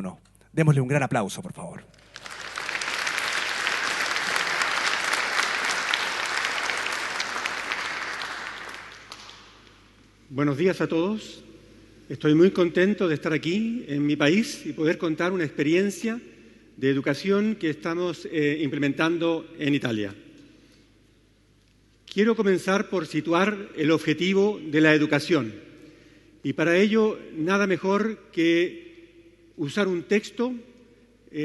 No. Démosle un gran aplauso, por favor. Buenos días a todos. Estoy muy contento de estar aquí en mi país y poder contar una experiencia de educación que estamos implementando en Italia. Quiero comenzar por situar el objetivo de la educación y para ello nada mejor que usar un texto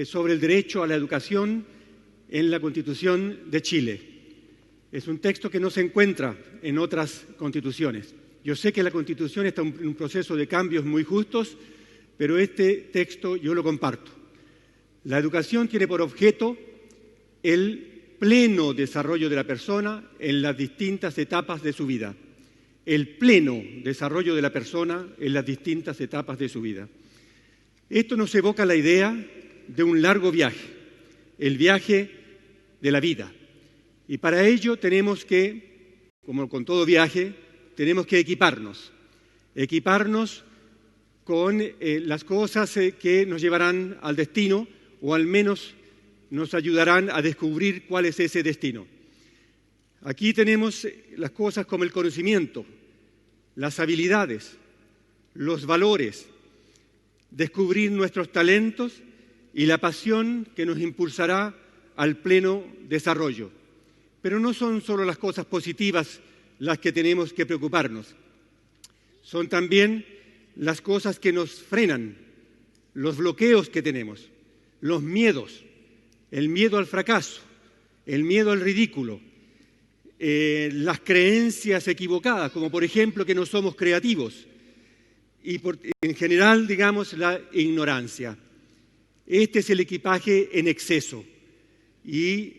sobre el derecho a la educación en la Constitución de Chile. Es un texto que no se encuentra en otras constituciones. Yo sé que la Constitución está en un proceso de cambios muy justos, pero este texto yo lo comparto. La educación tiene por objeto el pleno desarrollo de la persona en las distintas etapas de su vida. El pleno desarrollo de la persona en las distintas etapas de su vida. Esto nos evoca la idea de un largo viaje, el viaje de la vida. Y para ello tenemos que, como con todo viaje, tenemos que equiparnos con las cosas que nos llevarán al destino o al menos nos ayudarán a descubrir cuál es ese destino. Aquí tenemos las cosas como el conocimiento, las habilidades, los valores, descubrir nuestros talentos y la pasión que nos impulsará al pleno desarrollo. Pero no son solo las cosas positivas las que tenemos que preocuparnos. Son también las cosas que nos frenan, los bloqueos que tenemos, los miedos, el miedo al fracaso, el miedo al ridículo, las creencias equivocadas, como por ejemplo que no somos creativos, y en general, digamos, la ignorancia. Este es el equipaje en exceso y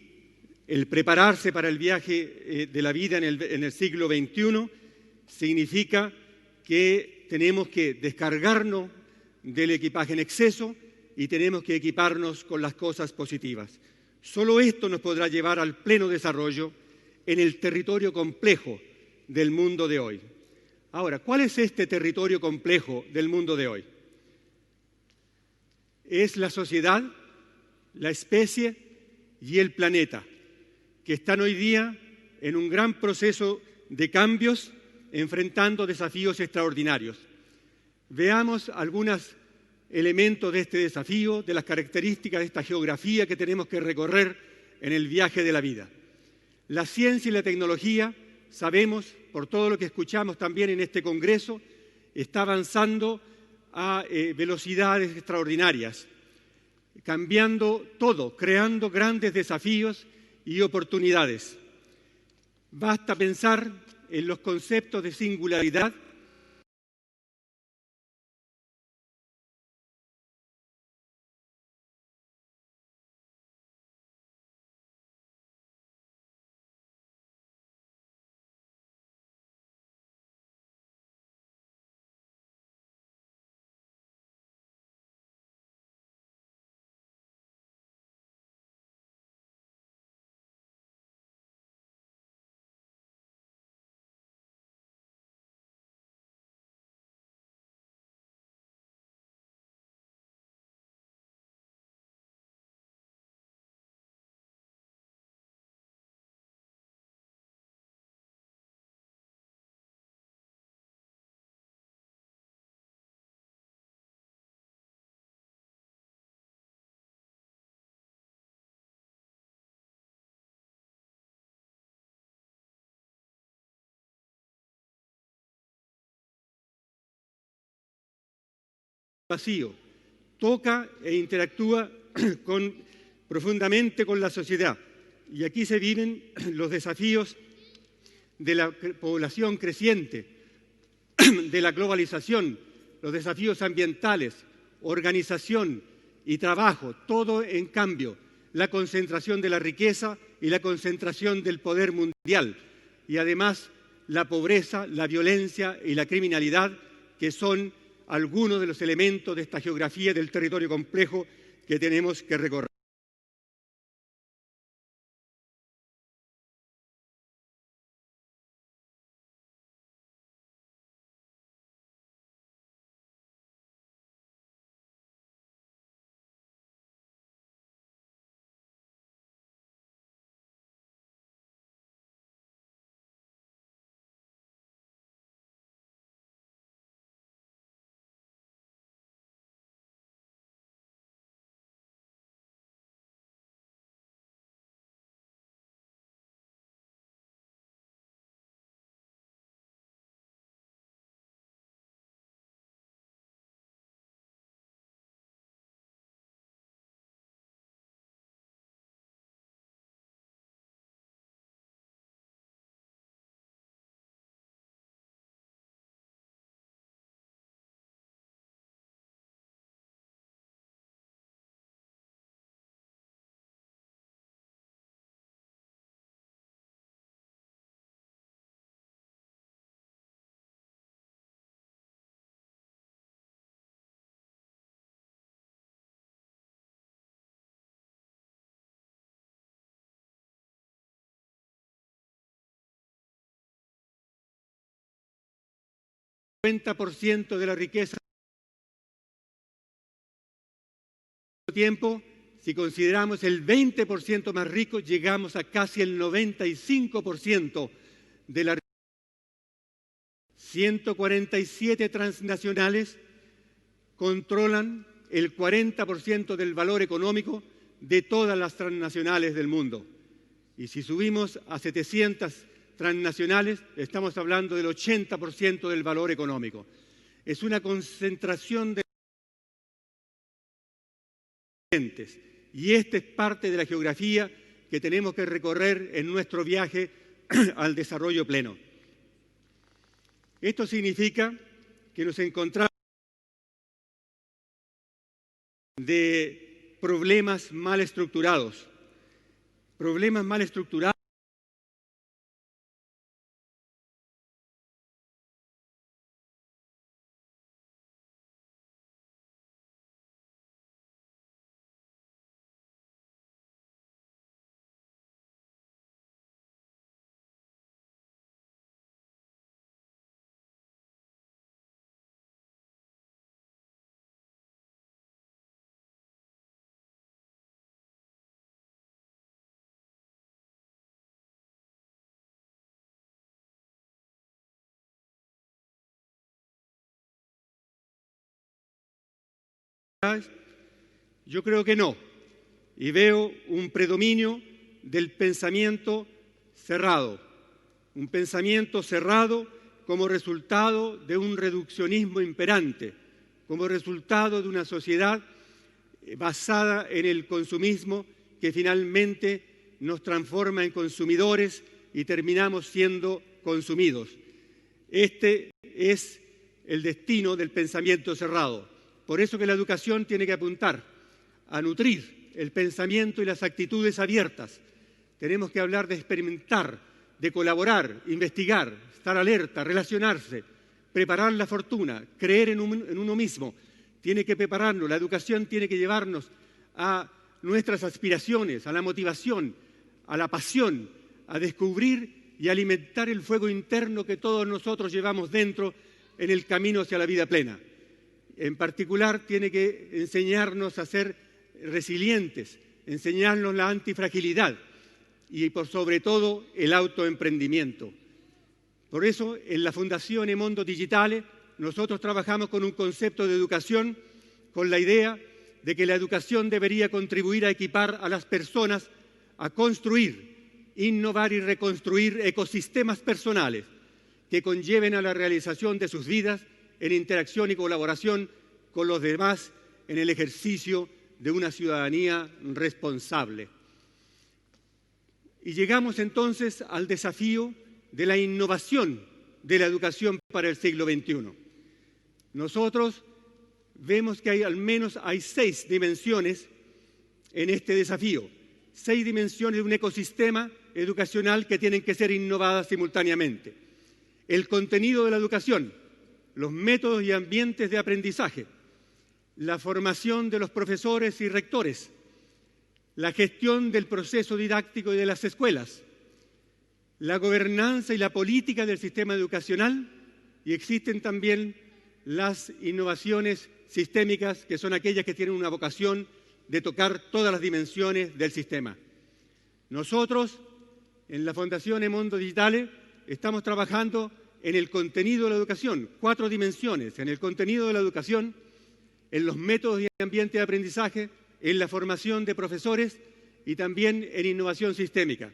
el prepararse para el viaje de la vida en el siglo XXI significa que tenemos que descargarnos del equipaje en exceso y tenemos que equiparnos con las cosas positivas. Solo esto nos podrá llevar al pleno desarrollo en el territorio complejo del mundo de hoy. Ahora, ¿cuál es este territorio complejo del mundo de hoy? Es la sociedad, la especie y el planeta, que están hoy día en un gran proceso de cambios, enfrentando desafíos extraordinarios. Veamos algunos elementos de este desafío, de las características de esta geografía que tenemos que recorrer en el viaje de la vida. La ciencia y la tecnología, sabemos, por todo lo que escuchamos también en este Congreso, está avanzando a velocidades extraordinarias, cambiando todo, creando grandes desafíos y oportunidades. Basta pensar en los conceptos de singularidad vacío, toca e interactúa profundamente con la sociedad. Y aquí se viven los desafíos de la población creciente, de la globalización, los desafíos ambientales, organización y trabajo, todo en cambio, la concentración de la riqueza y la concentración del poder mundial, y además la pobreza, la violencia y la criminalidad, que son algunos de los elementos de esta geografía del territorio complejo que tenemos que recorrer. 90% de la riqueza tiempo, si consideramos el 20% más rico, llegamos a casi el 95% de la riqueza. 147 transnacionales controlan el 40% del valor económico de todas las transnacionales del mundo. Y si subimos a 700 transnacionales, estamos hablando del 80% del valor económico. Es una concentración de gentes. Y esta es parte de la geografía que tenemos que recorrer en nuestro viaje al desarrollo pleno. Esto significa que nos encontramos de problemas mal estructurados. Problemas mal estructurados yo creo que no. Y veo un predominio del pensamiento cerrado. Un pensamiento cerrado como resultado de un reduccionismo imperante, como resultado de una sociedad basada en el consumismo que finalmente nos transforma en consumidores y terminamos siendo consumidos. Este es el destino del pensamiento cerrado. Por eso que la educación tiene que apuntar a nutrir el pensamiento y las actitudes abiertas. Tenemos que hablar de experimentar, de colaborar, investigar, estar alerta, relacionarse, preparar la fortuna, creer en uno mismo. Tiene que prepararnos, la educación tiene que llevarnos a nuestras aspiraciones, a la motivación, a la pasión, a descubrir y alimentar el fuego interno que todos nosotros llevamos dentro en el camino hacia la vida plena. En particular, tiene que enseñarnos a ser resilientes, enseñarnos la antifragilidad y, por sobre todo, el autoemprendimiento. Por eso, en la Fundación E Mondo Digitale, nosotros trabajamos con un concepto de educación con la idea de que la educación debería contribuir a equipar a las personas a construir, innovar y reconstruir ecosistemas personales que conlleven a la realización de sus vidas en interacción y colaboración con los demás en el ejercicio de una ciudadanía responsable. Y llegamos entonces al desafío de la innovación de la educación para el siglo XXI. Nosotros vemos que al menos hay 6 dimensiones en este desafío, 6 dimensiones de un ecosistema educacional que tienen que ser innovadas simultáneamente. El contenido de la educación, los métodos y ambientes de aprendizaje, la formación de los profesores y rectores, la gestión del proceso didáctico y de las escuelas, la gobernanza y la política del sistema educacional, y existen también las innovaciones sistémicas, que son aquellas que tienen una vocación de tocar todas las dimensiones del sistema. Nosotros, en la Fundación E Mondo Digitale, estamos trabajando en el contenido de la educación, 4 dimensiones, en el contenido de la educación, en los métodos y ambiente de aprendizaje, en la formación de profesores y también en innovación sistémica.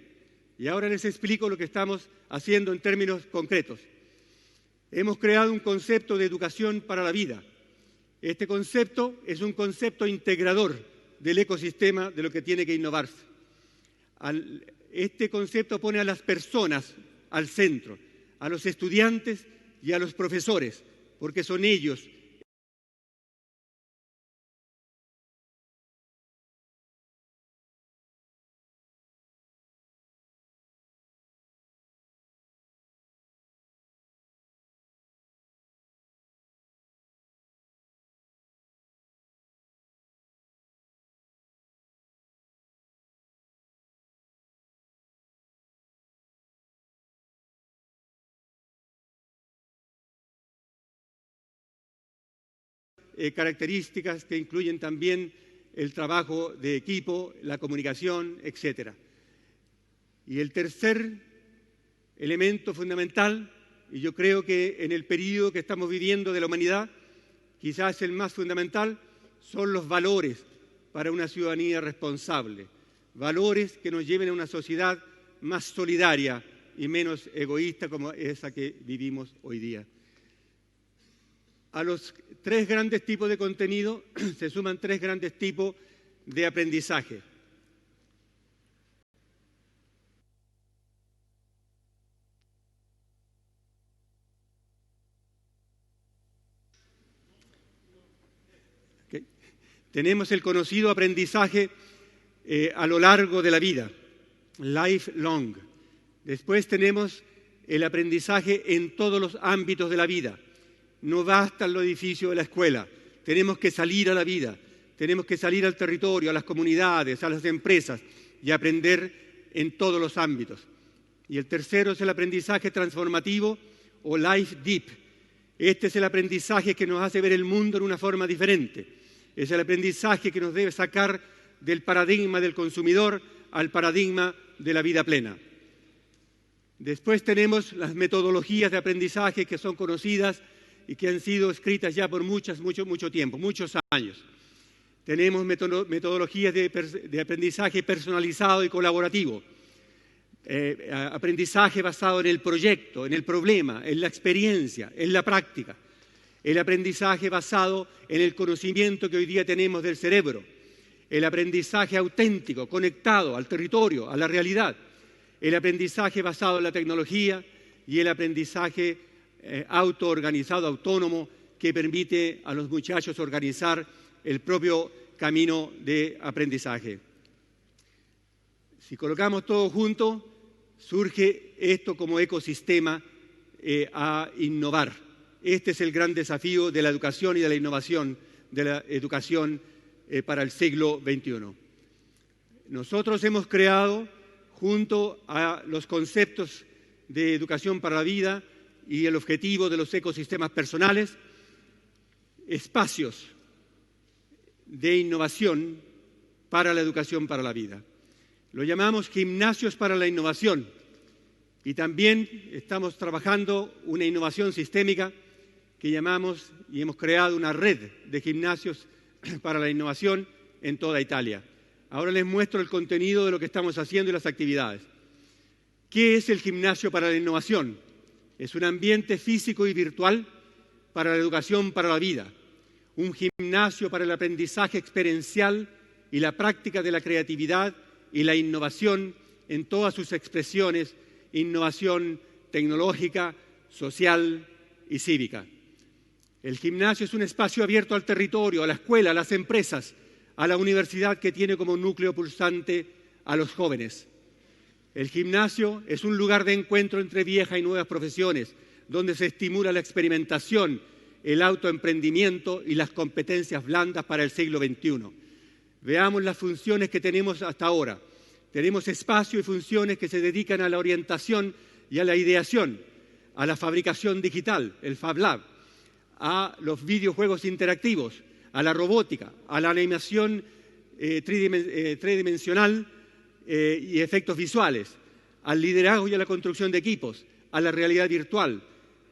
Y ahora les explico lo que estamos haciendo en términos concretos. Hemos creado un concepto de educación para la vida. Este concepto es un concepto integrador del ecosistema de lo que tiene que innovarse. Este concepto pone a las personas al centro, a los estudiantes y a los profesores, porque son ellos características que incluyen también el trabajo de equipo, la comunicación, etc. Y el tercer elemento fundamental, y yo creo que en el período que estamos viviendo de la humanidad, quizás el más fundamental, son los valores para una ciudadanía responsable, valores que nos lleven a una sociedad más solidaria y menos egoísta como esa que vivimos hoy día. A los tres grandes tipos de contenido se suman tres grandes tipos de aprendizaje. Tenemos el conocido aprendizaje a lo largo de la vida, lifelong. Después tenemos el aprendizaje en todos los ámbitos de la vida. No basta el edificio de la escuela, tenemos que salir a la vida, tenemos que salir al territorio, a las comunidades, a las empresas y aprender en todos los ámbitos. Y el tercero es el aprendizaje transformativo o life deep. Este es el aprendizaje que nos hace ver el mundo en una forma diferente. Es el aprendizaje que nos debe sacar del paradigma del consumidor al paradigma de la vida plena. Después tenemos las metodologías de aprendizaje que son conocidas y que han sido escritas ya por mucho tiempo, muchos años. Tenemos metodologías de aprendizaje personalizado y colaborativo, aprendizaje basado en el proyecto, en el problema, en la experiencia, en la práctica. El aprendizaje basado en el conocimiento que hoy día tenemos del cerebro, el aprendizaje auténtico, conectado al territorio, a la realidad, el aprendizaje basado en la tecnología y el aprendizaje autoorganizado, autónomo, que permite a los muchachos organizar el propio camino de aprendizaje. Si colocamos todo junto, surge esto como ecosistema a innovar. Este es el gran desafío de la educación y de la innovación de la educación para el siglo XXI. Nosotros hemos creado, junto a los conceptos de educación para la vida y el objetivo de los ecosistemas personales, espacios de innovación para la educación para la vida. Lo llamamos gimnasios para la innovación y también estamos trabajando una innovación sistémica que llamamos y hemos creado una red de gimnasios para la innovación en toda Italia. Ahora les muestro el contenido de lo que estamos haciendo y las actividades. ¿Qué es el gimnasio para la innovación? Es un ambiente físico y virtual para la educación para la vida, un gimnasio para el aprendizaje experiencial y la práctica de la creatividad y la innovación en todas sus expresiones, innovación tecnológica, social y cívica. El gimnasio es un espacio abierto al territorio, a la escuela, a las empresas, a la universidad que tiene como núcleo pulsante a los jóvenes. El gimnasio es un lugar de encuentro entre viejas y nuevas profesiones, donde se estimula la experimentación, el autoemprendimiento y las competencias blandas para el siglo XXI. Veamos las funciones que tenemos hasta ahora. Tenemos espacios y funciones que se dedican a la orientación y a la ideación, a la fabricación digital, el Fab Lab, a los videojuegos interactivos, a la robótica, a la animación tridimensional y efectos visuales, al liderazgo y a la construcción de equipos, a la realidad virtual.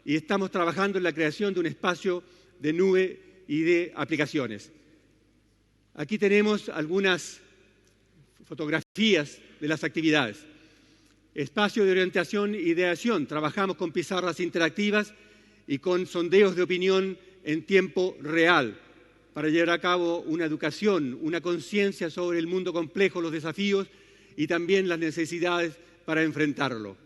Y estamos trabajando en la creación de un espacio de nube y de aplicaciones. Aquí tenemos algunas fotografías de las actividades. Espacio de orientación e ideación. Trabajamos con pizarras interactivas y con sondeos de opinión en tiempo real para llevar a cabo una educación, una conciencia sobre el mundo complejo, los desafíos y también las necesidades para enfrentarlo.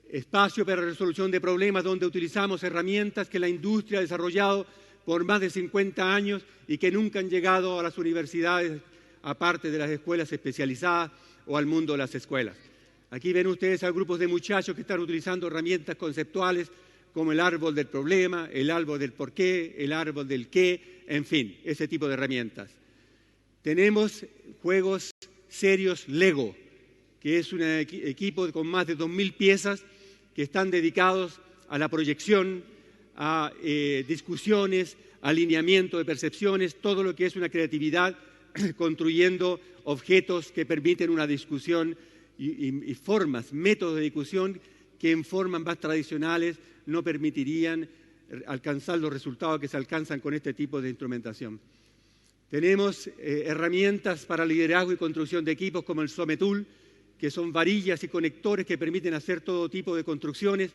Espacio para resolución de problemas donde utilizamos herramientas que la industria ha desarrollado por más de 50 años y que nunca han llegado a las universidades, aparte de las escuelas especializadas o al mundo de las escuelas. Aquí ven ustedes a grupos de muchachos que están utilizando herramientas conceptuales como el árbol del problema, el árbol del porqué, el árbol del qué, en fin, ese tipo de herramientas. Tenemos juegos serios Lego, que es un equipo con más de 2.000 piezas que están dedicados a la proyección, a discusiones, alineamiento de percepciones, todo lo que es una creatividad, construyendo objetos que permiten una discusión y formas, métodos de discusión que en formas más tradicionales no permitirían alcanzar los resultados que se alcanzan con este tipo de instrumentación. Tenemos herramientas para liderazgo y construcción de equipos como el SOME Tool, que son varillas y conectores que permiten hacer todo tipo de construcciones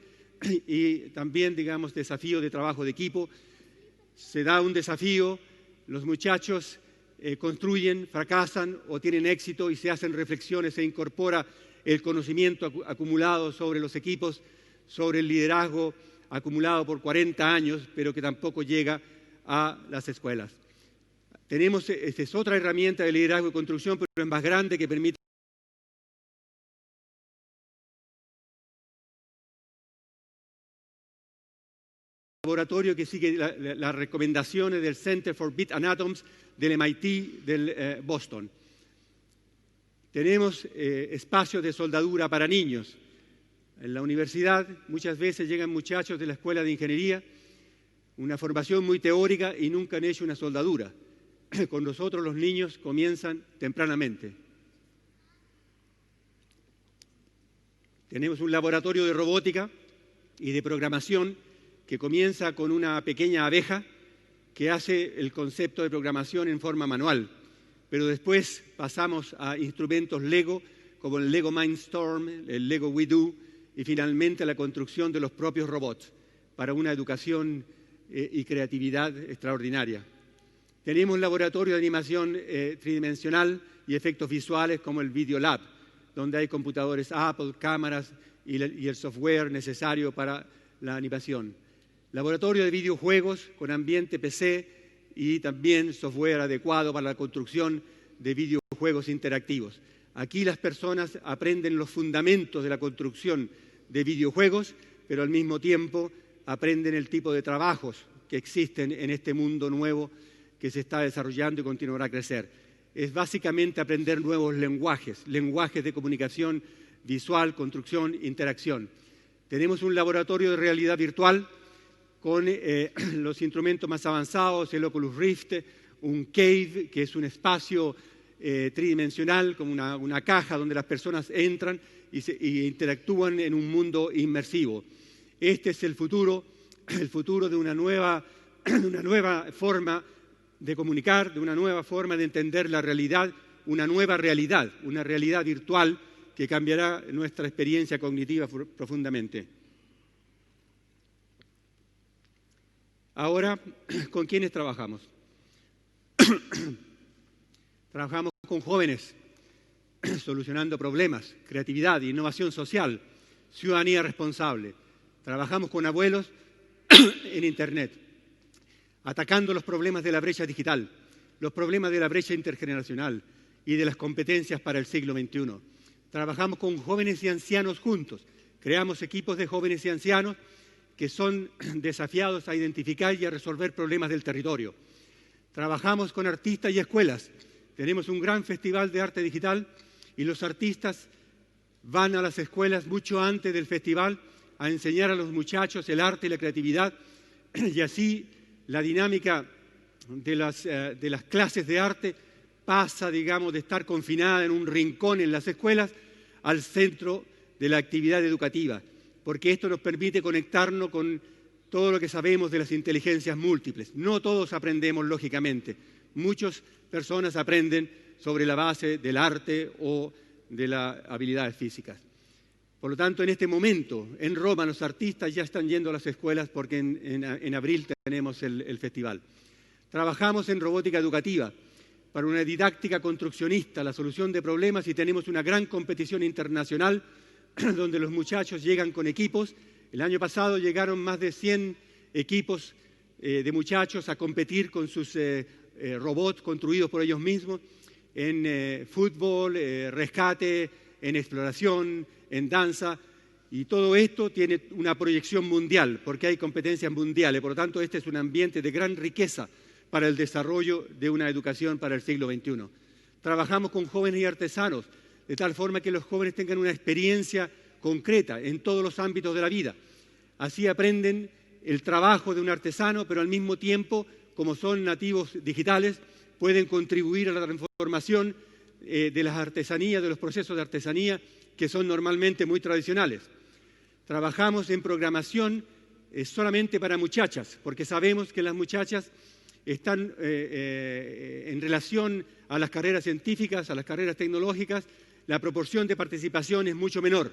y también, digamos, desafíos de trabajo de equipo. Se da un desafío, los muchachos construyen, fracasan o tienen éxito y se hacen reflexiones, se incorpora el conocimiento acumulado sobre los equipos, sobre el liderazgo acumulado por 40 años, pero que tampoco llega a las escuelas. Tenemos, esta es otra herramienta de liderazgo y construcción, pero es más grande, que permite laboratorio que sigue las recomendaciones del Center for Bits and Atoms del MIT del Boston. Tenemos espacios de soldadura para niños. En la universidad muchas veces llegan muchachos de la escuela de ingeniería, una formación muy teórica y nunca han hecho una soldadura. Con nosotros los niños comienzan tempranamente. Tenemos un laboratorio de robótica y de programación que comienza con una pequeña abeja que hace el concepto de programación en forma manual, pero después pasamos a instrumentos Lego, como el Lego Mindstorm, el Lego WeDo, y finalmente a la construcción de los propios robots para una educación y creatividad extraordinaria. Tenemos un laboratorio de animación tridimensional y efectos visuales como el Video Lab, donde hay computadores Apple, cámaras y el software necesario para la animación. Laboratorio de videojuegos con ambiente PC y también software adecuado para la construcción de videojuegos interactivos. Aquí las personas aprenden los fundamentos de la construcción de videojuegos, pero al mismo tiempo aprenden el tipo de trabajos que existen en este mundo nuevo que se está desarrollando y continuará a crecer. Es básicamente aprender nuevos lenguajes de comunicación visual, construcción, interacción. Tenemos un laboratorio de realidad virtual con los instrumentos más avanzados, el Oculus Rift, un cave, que es un espacio tridimensional, como una caja donde las personas entran y interactúan en un mundo inmersivo. Este es el futuro de una nueva forma de comunicar, de una nueva forma de entender la realidad, una nueva realidad, una realidad virtual que cambiará nuestra experiencia cognitiva profundamente. Ahora, ¿con quiénes trabajamos? Trabajamos con jóvenes, solucionando problemas, creatividad, innovación social, ciudadanía responsable. Trabajamos con abuelos en Internet, atacando los problemas de la brecha digital, los problemas de la brecha intergeneracional y de las competencias para el siglo XXI. Trabajamos con jóvenes y ancianos juntos. Creamos equipos de jóvenes y ancianos que son desafiados a identificar y a resolver problemas del territorio. Trabajamos con artistas y escuelas. Tenemos un gran festival de arte digital y los artistas van a las escuelas mucho antes del festival a enseñar a los muchachos el arte y la creatividad, y así la dinámica de las clases de arte pasa, digamos, de estar confinada en un rincón en las escuelas al centro de la actividad educativa, porque esto nos permite conectarnos con todo lo que sabemos de las inteligencias múltiples. No todos aprendemos lógicamente, muchas personas aprenden sobre la base del arte o de las habilidades físicas. Por lo tanto, en este momento, en Roma, los artistas ya están yendo a las escuelas porque en abril tenemos el festival. Trabajamos en robótica educativa para una didáctica construccionista, la solución de problemas, y tenemos una gran competición internacional donde los muchachos llegan con equipos. El año pasado llegaron más de 100 equipos de muchachos a competir con sus robots construidos por ellos mismos en fútbol, rescate, en exploración, en danza, y todo esto tiene una proyección mundial porque hay competencias mundiales. Por lo tanto, este es un ambiente de gran riqueza para el desarrollo de una educación para el siglo XXI. Trabajamos con jóvenes y artesanos, de tal forma que los jóvenes tengan una experiencia concreta en todos los ámbitos de la vida. Así aprenden el trabajo de un artesano, pero al mismo tiempo como son nativos digitales, pueden contribuir a la transformación de las artesanías, de los procesos de artesanía que son normalmente muy tradicionales. Trabajamos en programación solamente para muchachas, porque sabemos que las muchachas están en relación a las carreras científicas, a las carreras tecnológicas, la proporción de participación es mucho menor.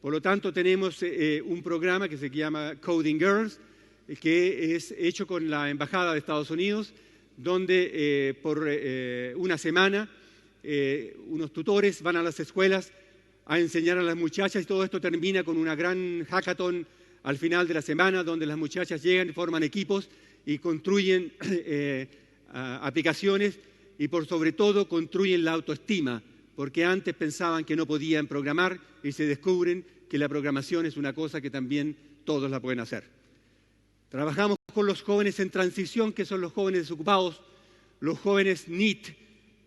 Por lo tanto, tenemos un programa que se llama Coding Girls, que es hecho con la Embajada de Estados Unidos, donde por una semana unos tutores van a las escuelas a enseñar a las muchachas y todo esto termina con una gran hackathon al final de la semana, donde las muchachas llegan, forman equipos y construyen aplicaciones y por sobre todo construyen la autoestima, porque antes pensaban que no podían programar y se descubren que la programación es una cosa que también todos la pueden hacer. Trabajamos con los jóvenes en transición, que son los jóvenes desocupados, los jóvenes NEET,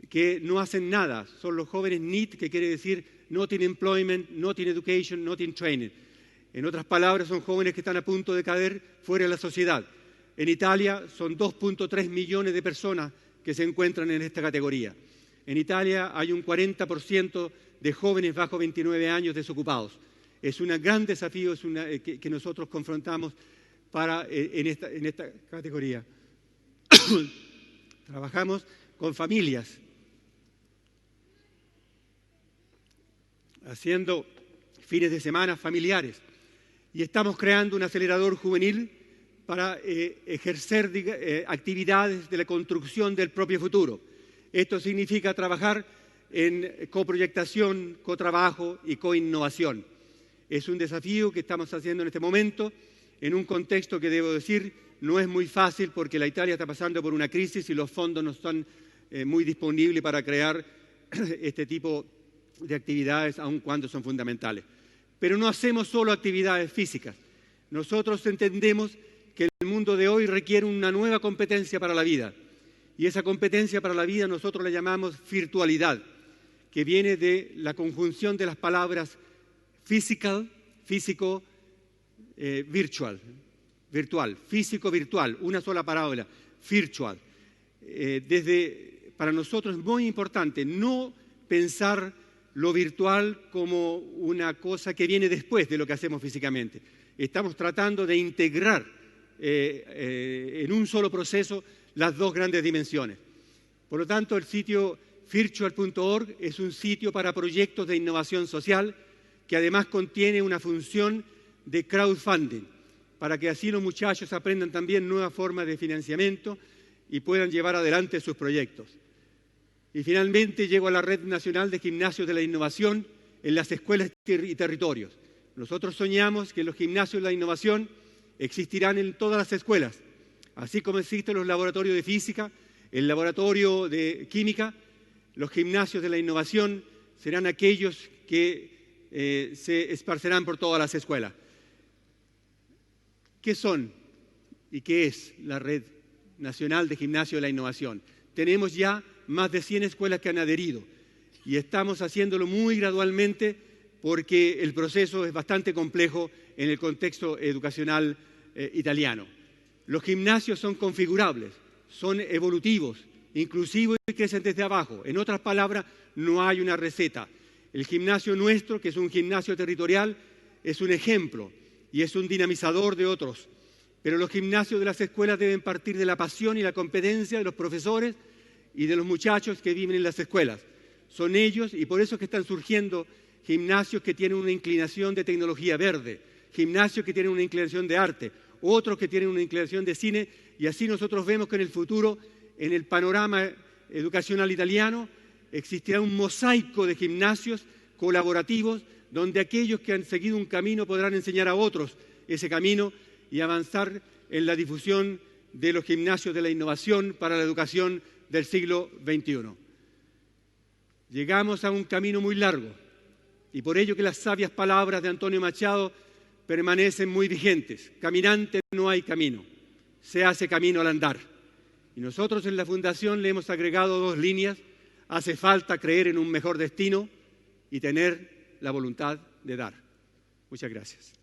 que no hacen nada, son los jóvenes NEET, que quiere decir Not in Employment, Not in Education, Not in Training. En otras palabras, son jóvenes que están a punto de caer fuera de la sociedad. En Italia son 2.3 millones de personas que se encuentran en esta categoría. En Italia hay un 40% de jóvenes bajo 29 años desocupados. Es un gran desafío que nosotros confrontamos en esta categoría. Trabajamos con familias, haciendo fines de semana familiares, y estamos creando un acelerador juvenil para ejercer actividades de la construcción del propio futuro. Esto significa trabajar en coproyectación, cotrabajo y coinnovación. Es un desafío que estamos haciendo en este momento, en un contexto que, debo decir, no es muy fácil porque la Italia está pasando por una crisis y los fondos no están muy disponibles para crear este tipo de actividades, aun cuando son fundamentales. Pero no hacemos solo actividades físicas. Nosotros entendemos que el mundo de hoy requiere una nueva competencia para la vida. Y esa competencia para la vida nosotros la llamamos virtualidad, que viene de la conjunción de las palabras physical, físico, virtual, físico, virtual, una sola palabra, virtual. Para nosotros es muy importante no pensar lo virtual como una cosa que viene después de lo que hacemos físicamente. Estamos tratando de integrar en un solo proceso las dos grandes dimensiones. Por lo tanto, el sitio virtual.org es un sitio para proyectos de innovación social que además contiene una función de crowdfunding, para que así los muchachos aprendan también nuevas formas de financiamiento y puedan llevar adelante sus proyectos. Y finalmente llego a la Red Nacional de Gimnasios de la Innovación en las escuelas y territorios. Nosotros soñamos que los gimnasios de la innovación existirán en todas las escuelas, así como existen los laboratorios de física, el laboratorio de química. Los gimnasios de la innovación serán aquellos que se esparcerán por todas las escuelas. ¿Qué son y qué es la Red Nacional de Gimnasio de la Innovación? Tenemos ya más de 100 escuelas que han adherido y estamos haciéndolo muy gradualmente porque el proceso es bastante complejo en el contexto educacional italiano. Los gimnasios son configurables, son evolutivos, inclusivos y crecen desde abajo. En otras palabras, no hay una receta. El gimnasio nuestro, que es un gimnasio territorial, es un ejemplo y es un dinamizador de otros. Pero los gimnasios de las escuelas deben partir de la pasión y la competencia de los profesores y de los muchachos que viven en las escuelas. Son ellos, y por eso es que están surgiendo gimnasios que tienen una inclinación de tecnología verde, gimnasios que tienen una inclinación de arte, otros que tienen una inclinación de cine, y así nosotros vemos que en el futuro, en el panorama educacional italiano, existirá un mosaico de gimnasios colaborativos donde aquellos que han seguido un camino podrán enseñar a otros ese camino y avanzar en la difusión de los gimnasios de la innovación para la educación del siglo XXI. Llegamos a un camino muy largo y por ello que las sabias palabras de Antonio Machado permanecen muy vigentes. Caminante no hay camino, se hace camino al andar. Y nosotros en la Fundación le hemos agregado 2 líneas: hace falta creer en un mejor destino y tener la voluntad de dar. Muchas gracias.